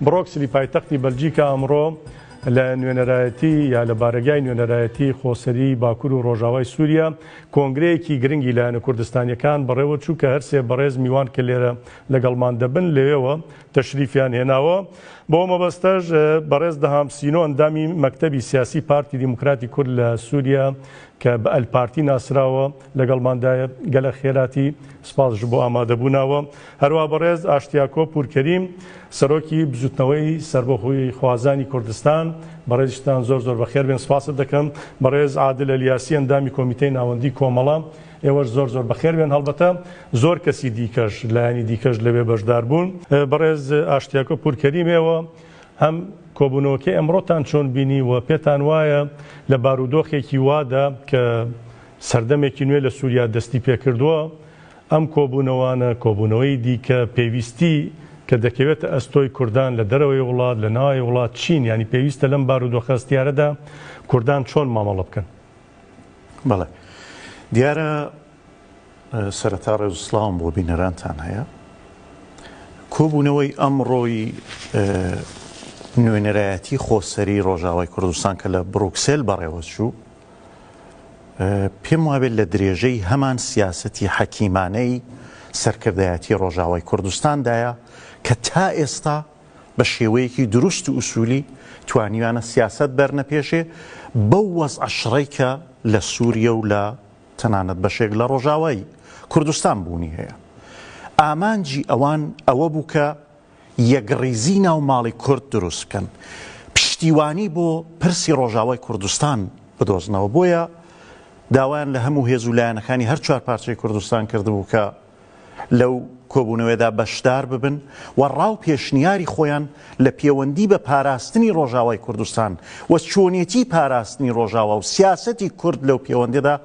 بڕۆکسلی پایتەختی بەلجیکا ئەمڕۆ لە نوێنەرایەتی یا لە بارگای نوێنەرایەتی خۆسەری باکوور و ڕۆژاوای سووریا کۆنگرەیەکی گرنگی لایەنە کوردستانیەکان بەڕێوە چوو کە هەرسێ بەڕێز میوان کە لێرە لەگەڵمان دەبن لەوێەوە تەشریفیان هێناوە. بۆ مەبەستەش بەڕێز دەهام سینۆ ئەندامی مەکتەبی سیاسی پارتی دیموکراتی کورد لە سووریا کە بە ئەلپارتی ناسراوە لەگەڵماندایە گەلە خێراتی سپاس بۆ ئامادەبووناوە. هەروە بەڕێز ئاشتیاکۆ پورکەریم سەرۆکی بزوتنەوەی سربەخۆی خوازانی کوردستان بەڕێزیشتان زۆر زۆر بەخێر بێن سپاست دەکەم. بەڕێز عادل ئەلیاسی ئەندامی کۆمیتەی ناوەندی کۆمەڵە ئێوەش زۆر زۆر بەخێر بێن. هەڵبەتە زۆر کەسی دیکەش لایەنی دیکەش لەوێ بەشدار بوون. بەڕێز ئاشتیاکۆ پورکەریم ئێوە هەم کۆبوونەوەکەی ئەمڕۆتان چۆن بینی و پێتان وایە لە بارودۆخێکی وادا کە سەردەمێکی نوێ لە سووریا دەستی پێکردووە ئەم کۆبوونەوانە کۆبوونەوەی دیکە پێویستی کە دەکەوێتە ئەستۆی کوردان لە دەرەوەی وڵات لە ناوی وڵات چین ینی پێویستە لەم بارودۆخەستیارەدا کوردان چۆن مامەڵە بکەن؟ بەڵێ دیارە سەرەتا ڕێزوسڵام بۆ بینەرانتان هەیە کۆبوونەوەی ئەمڕۆی نوێنەرایەتی خۆسەری ڕۆژاوای کوردستان کە لە بروکسێل بەڕێوە چوو پێم وابێت لە درێژەی هەمان سیاسەتی حەکیمانەی سەرکردایەتی ڕۆژاوای کوردستاندایە کە تا ئێستا بە شێوەیەکی دروست و ئوسولی توانیوانە سیاست بەرنە پێشێ بەو وەزعەشڕەی کە لە سووریا و لە تەنانەت بەشێک لە ڕۆژاوای کوردستان بوونی هەیە. ئامانجی ئەوان ئەوە بوو کە یەکڕیزی ناو ماڵی کورد دروست بکەن پشتیوانی بۆ پرسی ڕۆژاوای کوردستان بدۆزنەوە. بۆیە داوایان لە هەموو هێز و لایەنەکانی هەر چوار پارچەی کوردستان کردبوو کە لەو کۆبوونەوەدا بەشدار ببن و ڕاو پێشنیاری خۆیان لە پەیوەندی بە پاراستنی ڕۆژاوای کوردستان و چۆنیەتی پاراستنی ڕۆژاوا و سیاسەتی کورد لەو پەیوەندیدا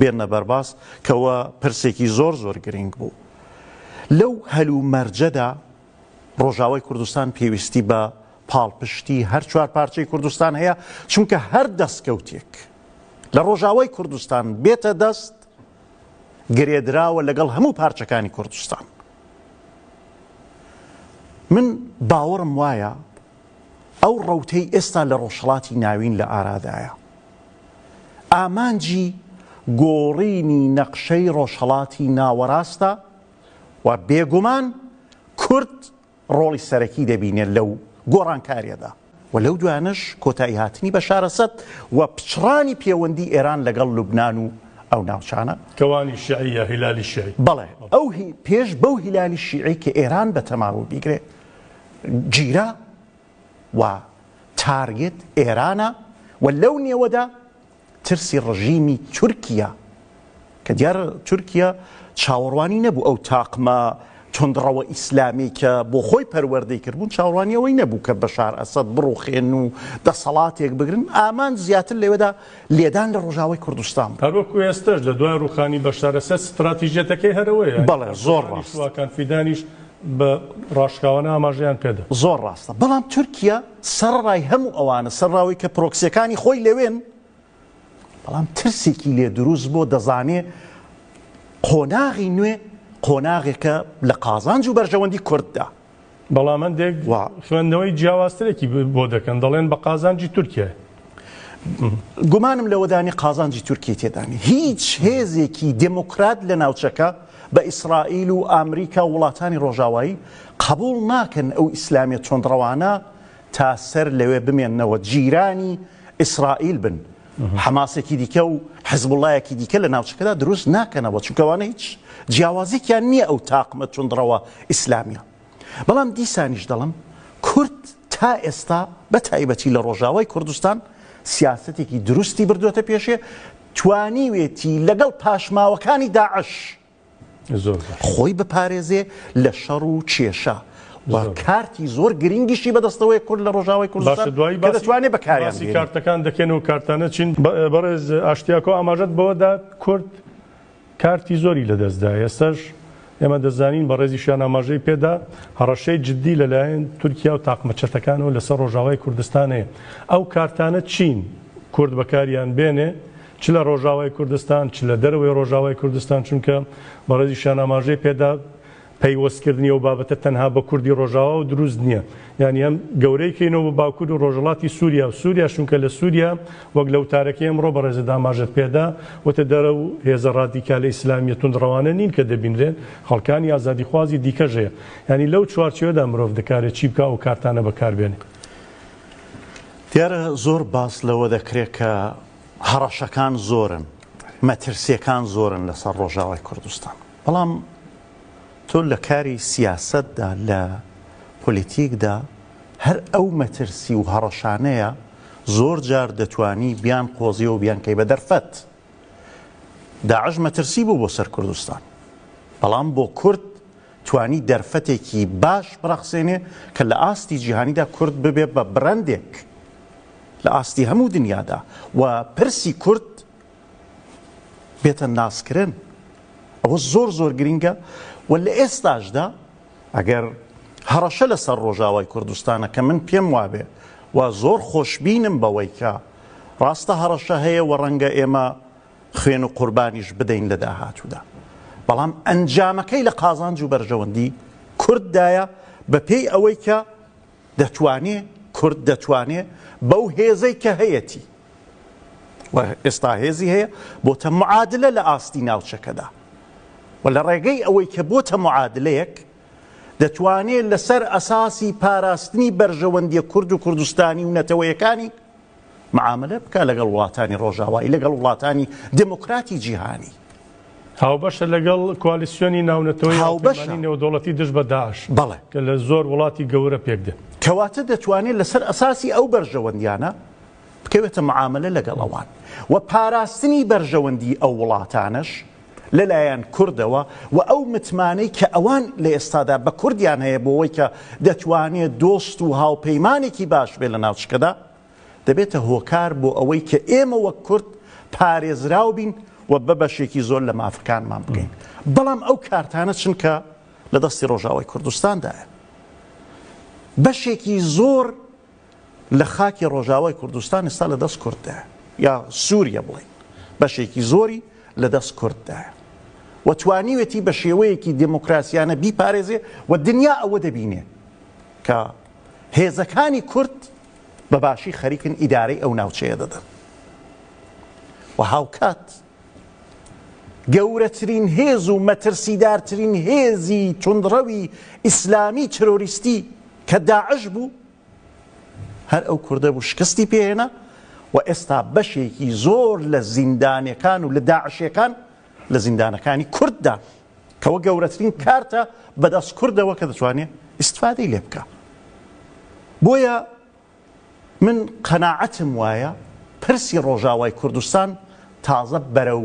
بێنە بەرباس کەوە پرسێکی زۆر زۆر گرنگ بوو. لەو هەلوو مەرجەدا ڕۆژاوای کوردستان پێویستی بە پاڵپشتی هەر چوار پارچەی کوردستان هەیە چونکە هەر دەستکەوتێک لە ڕۆژاوای کوردستان بێتە دەست گرێدراوە لەگەڵ هەموو پارچەکانی کوردستان. من باوەڕم وایە ئەو ڕەوتەی ئێستا لە ڕۆژهەڵاتی ناوین لە ئارادایە ئامانجی گۆڕینی نەقشەی ڕۆژهەڵاتی ناوەڕاستە و بێگومان کورد ڕۆڵی سەرەکی دەبینێت لەو گۆڕانکاریەدا و لەو دوانش کۆتایی هاتنی بەشار ئەسەد و پچڕانی پەیوەندی ئێران لەگەڵ لوبنان و ئەو ناوچانە کەوانی شیعیە هیلالی شیعی. بەڵێ ئەو پێش بەو هیلالی شیعی کە ئێران بە تەماوە بیگرێ گیرا و تارگێت ئێرانە و لەو نێوەدا ترسی ڕژیمی تورکیا کە دیارە تورکیا چاوەڕوانی نەبوو ئەو تاقمە تۆندڕەوە ئیسلامی کە بۆ خۆی پەروەردەی کردبوون چاوەڕوانی ئەوەی نەبوو کە بەشار ئەسەد بڕوخێن و دەسەڵاتێک بگرن. ئامان زیاتر لەوێدا لێدان لە ڕۆژاوای کوردستان هەروەکو ئێستش لە دوای ڕوخانی بەشار ئەسەد ستراتیژیەتەکەی هەرەوەیە. بەڵێ زۆر ڕاست کانفیدانیش بە ڕاشکاوانە ئاماژەیان پێدا زۆر ڕاستە. بەڵام تورکیا سەرڕای هەموو ئەوانە سەرڕاوی کە پرۆکسیەکانی خۆی لەوێن بەڵام ترسێکی لێ دروست بۆ دەزانێ قۆناغی نوێ قۆناغێکە لە قازانج و بەرژەوەندی کورددا. بەڵام هەندێک خوێندنەوەی جیاوازترێکی بۆ دەکەن دەڵێن بە قازانجی تورکیا. گومانم لەوەدانی قازانجی تورکی تێدانی هیچ هێزێکی دموکرات لە ناوچەکە بە ئیسرائیل و ئامریکا و وڵاتانی ڕۆژاوایی قبول ناکەن ئەو ئیسلامیە چۆندڕەوانە تا سەر لەوێ بمێننەوە جیرانی ئیسرائیل بن. حماسێکی دیکە و حزبوڵایەکی دیکە لە ناوچەکەدا دروست ناکەنەوە چونکەوانە هیچ جیاوازێکیان نییە ئەو تاقمە چۆندڕەوە ئیسلامیە. بەڵام دیسانیش دەڵم کورد تا ئێستا بە تایبەتی لە ڕۆژاوای کوردستان سیاسەتێکی دروستی بردوێتە پێشێ توانیوێتی لەگەڵ پاشماوەکانی داعش خۆی بپارێزێ لە شەڕ و کێشە و کارتی زۆر گرنگیشی بەدەستەوەی کورد لە ڕۆژاوای کوردستان کە دەتوانێت بەکاریان بێنێت. کارتەکان دەکەن و کارتانە چین. بەڕێز ئاشتیاکۆ ئاماژەت بەوەدا کورد کارتی زۆری لەدەستدا. ئێستاش ئێمە دەزانین بە ڕێزیشیان ئاماژەی پێدا هەڕەشەی جددی لەلایەن تورکیا و تاقمەچەتەکانەوە لەسەر ڕۆژاوای کوردستانەیە. ئەو کارتانە چین کورد بەکاریان بێنێ چ لە ڕۆژاوای کوردستان چ لە دەرەوەی ڕۆژاوای کوردستان چونکە بە ڕێزیشیان ئاماژەی پێدا پەیوەستکردنی و بابەتە تەنها بە کوردی ڕۆژاوا و دروست نییە، یعنی ئەم گەورەیکەینەوە بە باکوور و ڕۆژهەڵاتی سووریا و سووریا چونکە لە سووریا وەک لەو تارەکەی ئەمڕۆ بەڕێزە داماژت پێدا وتە دەرە و هێزە ڕادیکالە ئیسلامیە توندڕەوانە نین کە دەبینرێن خەڵکانی ئازادیخوازی دیکەش هەیە، ینی لەو چوارچێوەدا مرۆڤ دەکارێت چی بکە و کارتانە بەکاربێنێ. دیارە زۆر باس لەوە دەکرێت کە هەڕەشەکان زۆرن، مەترسیەکان زۆرن لەسەر ڕۆژاوای کوردستان، بەڵام تۆ لە کاری سیاسەتدا لە پۆلیتیکدا هەر ئەو مەترسی و هەڕەشانەیە زۆر جار دەتوانی بیان قۆزیە و بیانکەی بە دەرفەت. داعش مەترسی بوو بۆ سەر کوردستان، بەڵام بۆ کورد توانی دەرفەتێکی باش بڕەخسێنێ کە لە ئاستی جیهانیدا کورد ببێ بە برەندێک لە ئاستی هەموو دنیادا و پرسی کورد بێتە ناسکردن. ئەوە زۆر زۆر گرینگە و لە ئێستاشدا ئەگەر هەڕەشە لەسەر ڕۆژاوای کوردستانە کە من پێم وابێ و زۆر خۆشببینم بەوەی کە ڕاستە هەڕەشە هەیە و ڕەنگە ئێمە خوێن و قوربانیش بدەین لە داهاتوودا، بەڵام ئەنجامەکەی لە قازانج و بەرژەوەندی کورددایە بە پێی ئەوەی کە کورد دەتوانێت بەو هێزەی کە هەیەی و ئێستا هێزی هەیە بۆتە معادلە لە ئاستی ناوچەکەدا و لە ڕێگەی ئەوەی کە بۆتە معادلەیەک دەتوانێت لەسەر ئەساسی پاراستنی بەرژەوەندیە کورد و کوردستانی و نەتەوەیەکانی معاملە بکە لەگەڵ وڵاتانی ڕۆژاوایی، لەگەڵ وڵاتانی دموکراتی جیهانی. هاوبەشە لەگەڵ کوالیسیۆنی ناونەتەوەی نێودەوڵەتی دژ بە داعش، بەڵێ، کە لە زۆر وڵاتی گەورە پێکدێن، کەواتە دەتوانێت لەسەر ئەساسی ئەو بەرژەوەندیانە بکەوێتە معاملە لەگەڵ ئەوان و پاراستنی بەرژەوەندی ئەو وڵاتانش لەلایەن کوردەوە و ئەو متمانەی کە ئەوان لە ئێستادا بە کوردیان هەیە بۆەوەی کە دەتوانێت دۆست و هاوپەیمانێکی باش بێ لە ناوچکەدا دەبێتە هۆکار بۆ ئەوەی کە ئێمە وەک کورد پارێزراو بین و بە بەشێکی زۆر لە مافەکانمان بگەین. بەڵام ئەو کارتانە چونکە لە دەستی ڕۆژاوای کوردستاندایە، بەشێکی زۆر لە خاکی ڕۆژاوای کوردستان ئێستا لە دەست کورددایە یا سووریا بڵین، بەشێکی زۆری لە دەست کورددایە و توانیوێتی بە شێوەیەکی دموکراسیانە بیپارێزێ و دنیا ئەوە دەبینێ کە هێزەکانی کورد بە باشی خەریکن ئیدارەی ئەو ناوچەیە دەدەن و هاوکات گەورەترین هێز و مەترسیدارترین هێزی توندڕەوی ئیسلامی ترۆریستی کە داعش بوو هەر ئەو کوردە بوو شکستی پێهێنا و ئێستا بەشێکی زۆر لە زیندانەکان و لە داعشیەکان لە زیندانەکانی کورددا کەوە گەورەترین کارتە بەدەست کوردەوە کە دەتوانێت ئیستفادەی لێ بکە. بۆیە من قەناعەتم وایە پرسی ڕۆژاوای کوردستان تازە بەرەو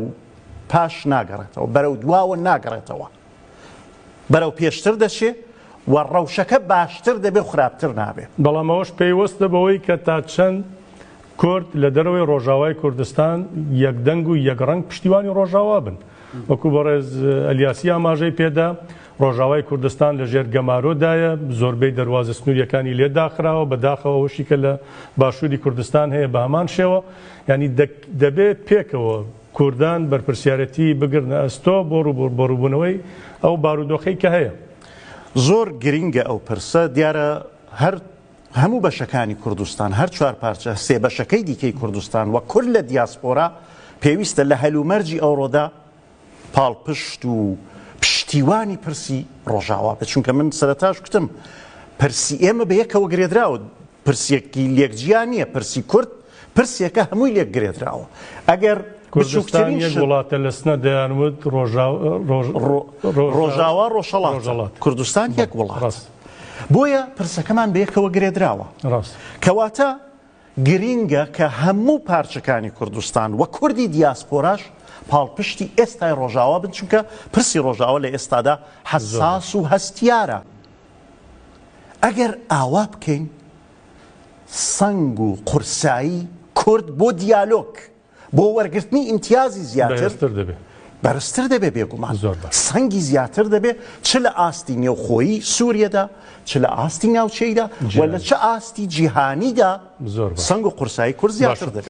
پاش ناگەڕێتەوە، بەرەو دواوە ناگەڕێتەوە، بەرەو پێشتر دەچێت و ڕەوشەکە باشتر دەبێت و خراپتر نابێت. بەڵام ئەوەش پێیوەستە بەوەی کە تا چەند کورد لە دەرەوەی ڕۆژاوای کوردستان یەکدەنگ و یەکڕەنگ پشتیوانی ڕۆژاوا بن، وەکو بەڕێز ئەلیاسی ئاماژەی پێدا ڕۆژاوای کوردستان لە ژێر گەمارۆدایە، زۆربەی دەواازە سنووریەکانی لێ داخراوە بەداخەوەشی کە لە باشووری کوردستان هەیە بە هەمان شێوە، ینی دەبێت پێکەوە کوردان بەرپرسیارەتی بگرنە ئەستۆ بۆ ڕووبوونەوەی ئەو بارودۆخەی کە هەیە. زۆر گرینگە ئەو پرسە، دیارە هەموو بەشەکانی کوردستان، هەر چوار پارچە سێ بەشەکەی دیکەی کوردستان و کورد لە دیاسپۆرا پێویستە لە هەلومەرجی ئەوڕۆدا پاڵپشت و پشتیوانی پرسی ڕۆژاوا بێت، چونکە من سەرەتاش گوتم پرسی ئێمە بە یەکەوە گرێدراوە، پرسیەکی لێکجیان نییە، پرسی کورد پرسیەکە هەمووی لێک گرێدراوە. ئەگەر کوردستان یەک وڵاتە لە سنە دەیانوت ڕۆژاوا ڕۆژهەڵات، کوردستان یەک وڵات، بۆیە پرسەکەمان بە یەکەوە گرێدراوە. کەواتە گرینگە کە هەموو پارچەکانی کوردستان و کوردی دیاسپۆراش پاڵپشتی ئێستای ڕۆژاوا بن، چونکە پرسی ڕۆژاوا لە ئێستادا حەساس و هەستیارە. ئەگەر ئاوا بکەین سەنگ و قورسایی کورد بۆ دیالۆگ بۆ وەرگرتنی ئیمتیازی زیاتر بەرزتر دەبێ، بێگومان سەنگی زیاتر دەبێ، چ لە ئاستی نێوخۆیی سووریەدا، چ لە ئاستی ناوچەیدا و لە چه ئاستی جیهانیدا سەنگ و قورسایی کورد زیاتر دەبێت.